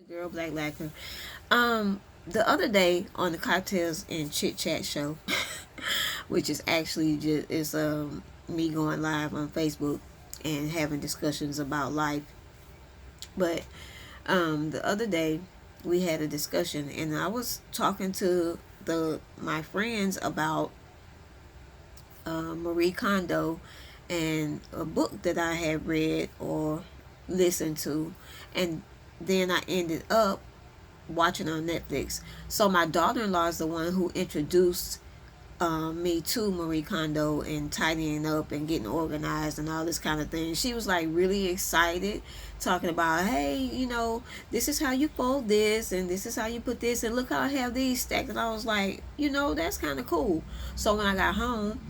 Girl Black Lacquer. The other day on the Cocktails and Chit Chat show, which is actually just is me going live on Facebook and having discussions about life. But the other day we had a discussion, and I was talking to the my friends about Marie Kondo and a book that I had read or listened to, and then I ended up watching on Netflix. So my daughter-in-law is the one who introduced me to Marie Kondo and tidying up and getting organized and all this kind of thing. She was like really excited, talking about, hey, this is how you fold this and this is how you put this and look how I have these stacked. And I was like, that's kind of cool. So when I got home,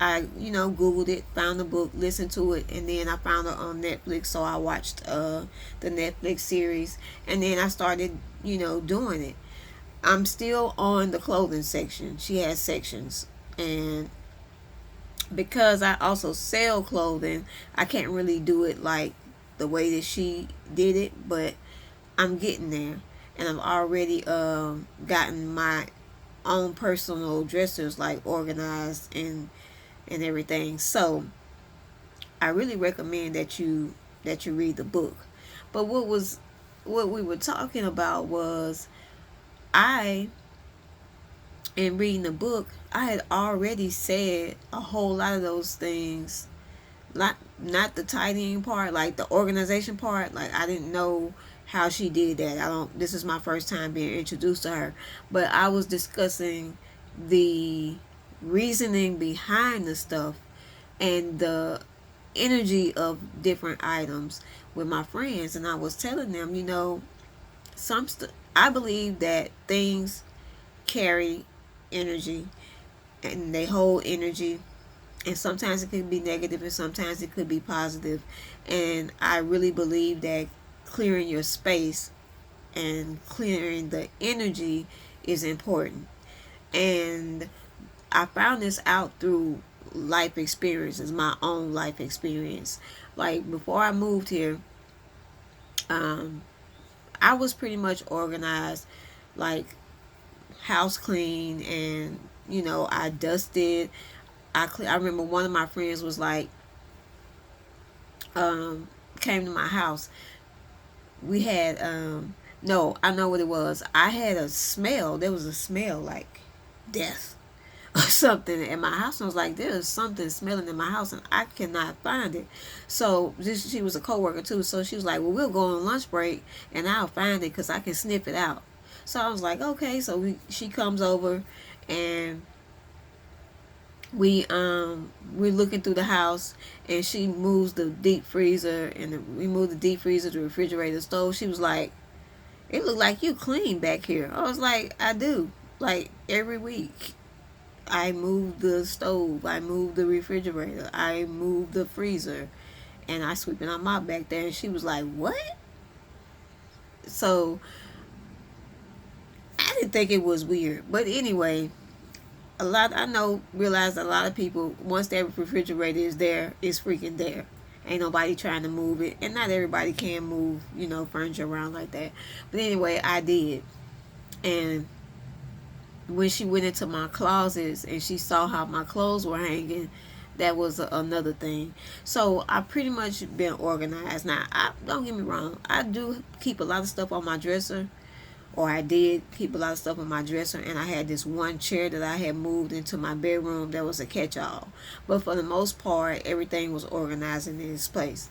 I, Googled it, found the book, listened to it, and then I found it on Netflix. So I watched the Netflix series, and then I started, doing it. I'm still on the clothing section. She has sections, and because I also sell clothing, I can't really do it like the way that she did it, but I'm getting there, and I've already gotten my own personal dressers like organized and everything. So I really recommend that you read the book. But what we were talking about was I in reading the book, I had already said a whole lot of those things. Not the tidying part, like the organization part. Like I didn't know how she did that. I don't This is my first time being introduced to her. But I was discussing the reasoning behind the stuff and the energy of different items with my friends, and I was telling them, I believe that things carry energy and they hold energy, and sometimes it could be negative and sometimes it could be positive. And I really believe that clearing your space and clearing the energy is important. And I found this out through life experiences, my own life experience. Like before I moved here, um, I was pretty much organized, like house clean, and I dusted. I remember one of my friends was like, um, came to my house. We had no, I know what it was. I had a smell. There was a smell like death or something in my house. And I was like, there's something smelling in my house and I cannot find it. So she was a coworker too. So she was like, well, we'll go on lunch break and I'll find it because I can sniff it out. So I was like, okay. So she comes over and we're looking through the house, and she moves the deep freezer, and we move the deep freezer, the refrigerator, the stove. She was like, it looked like you clean back here. I was like, I do. Like every week I move the stove, I move the refrigerator, I move the freezer, and I sweep it on my back there. And she was like, what? So I didn't think it was weird. But anyway, realize a lot of people, once that refrigerator is there, it's freaking there. Ain't nobody trying to move it. And not everybody can move, furniture around like that. But anyway, I did. And when she went into my closets and she saw how my clothes were hanging, that was another thing. So I pretty much been organized. Now, don't get me wrong, I do keep a lot of stuff on my dresser, or I did keep a lot of stuff on my dresser, and I had this one chair that I had moved into my bedroom that was a catch-all. But for the most part, everything was organized in its place.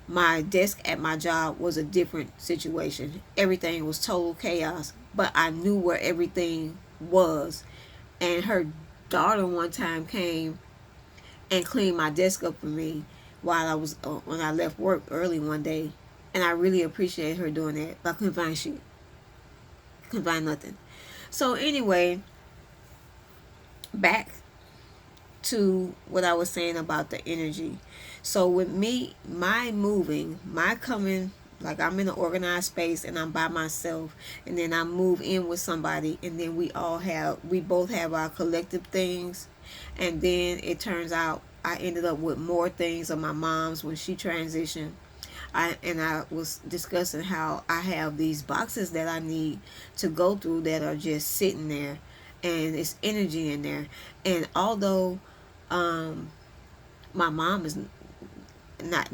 My desk at my job was a different situation. Everything was total chaos, but I knew where everything was. And her daughter one time came and cleaned my desk up for me while I was when I left work early one day, and I really appreciated her doing that. But I couldn't find shit, couldn't find nothing. So anyway, back to what I was saying about the energy. So with me, my moving, my coming, like I'm in an organized space and I'm by myself, and then I move in with somebody, and then we both have our collective things, and then it turns out I ended up with more things of my mom's when she transitioned. I was discussing how I have these boxes that I need to go through that are just sitting there, and it's energy in there. And although um, my mom is not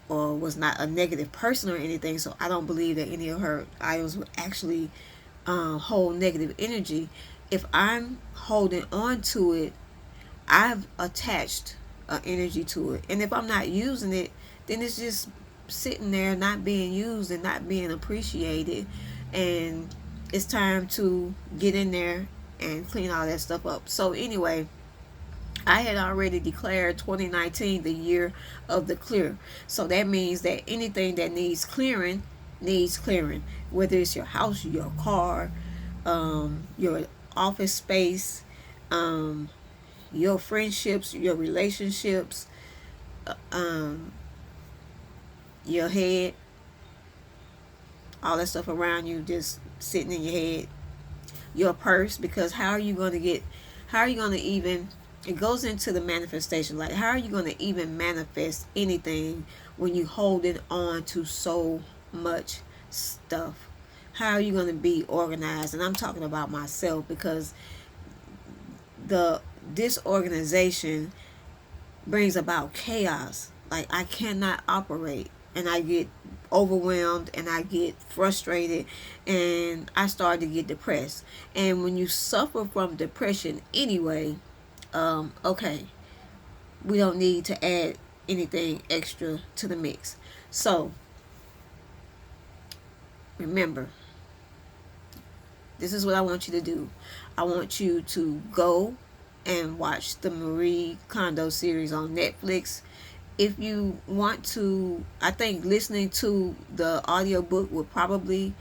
or was not a negative person or anything, so I don't believe that any of her items would actually hold negative energy. If I'm holding on to it, I've attached energy to it, and if I'm not using it, then it's just sitting there not being used and not being appreciated. And it's time to get in there and clean all that stuff up. So anyway, I had already declared 2019 the year of the clear. So that means that anything that needs clearing, whether it's your house, your car, your office space, um, your friendships, your relationships, um, your head, all that stuff around you just sitting in your head, your purse, because how are you going to even, it goes into the manifestation, like how are you going to even manifest anything when you holding on to so much stuff? How are you going to be organized? And I'm talking about myself, because the disorganization brings about chaos. Like I cannot operate, and I get overwhelmed and I get frustrated, and I start to get depressed. And when you suffer from depression anyway, okay, we don't need to add anything extra to the mix. So remember, this is what I want you to do. I want you to go and watch the Marie Kondo series on Netflix. If you want to, I think listening to the audiobook would probably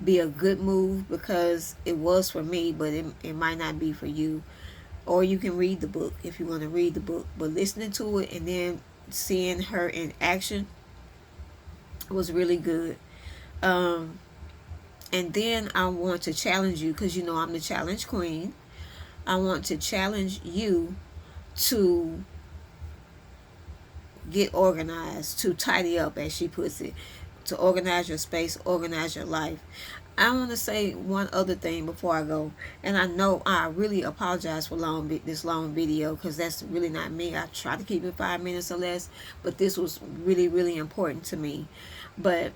be a good move, because it was for me, but it might not be for you. Or you can read the book if you want to read the book. But listening to it and then seeing her in action was really good. Um, and then I want to challenge you, because you know I'm the challenge queen. I want to challenge you to get organized, to tidy up, as she puts it, to organize your space, organize your life. I want to say one other thing before I go, and I know I really apologize for this long video, because that's really not me. I try to keep it 5 minutes or less, but this was really, really important to me. But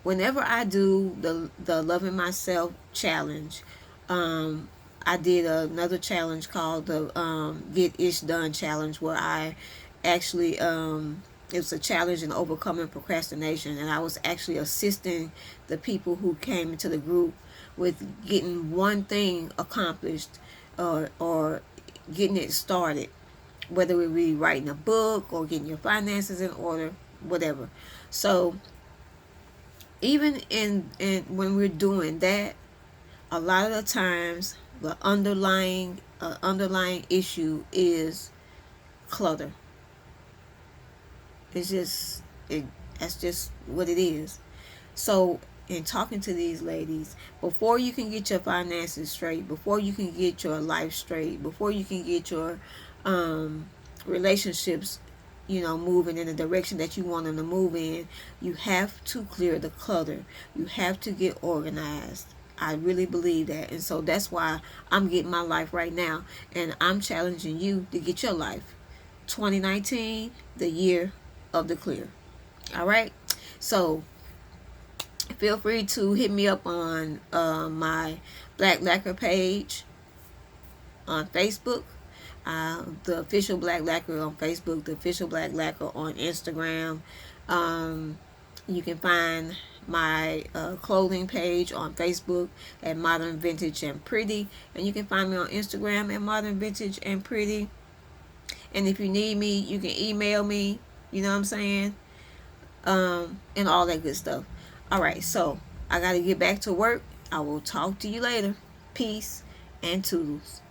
whenever I do the loving myself challenge, I did another challenge called the Get Ish Done challenge, where I actually it was a challenge in overcoming procrastination, and I was actually assisting the people who came into the group with getting one thing accomplished, or getting it started, whether it be writing a book or getting your finances in order, whatever. So even in when we're doing that, a lot of the times the underlying issue is clutter. It's just that's just what it is. So in talking to these ladies, before you can get your finances straight, before you can get your life straight, before you can get your relationships, moving in the direction that you want them to move in, you have to clear the clutter. You have to get organized. I really believe that. And so that's why I'm getting my life right now, and I'm challenging you to get your life. 2019, the year of the clear. All right. So feel free to hit me up on my Black Lacquer page on Facebook, the official Black Lacquer on Facebook, the official Black Lacquer on Instagram. You can find my clothing page on Facebook at Modern Vintage and Pretty, and you can find me on Instagram at Modern Vintage and Pretty. And if you need me, you can email me. You know what I'm saying? And all that good stuff. All right, so I got to get back to work. I will talk to you later. Peace and toodles.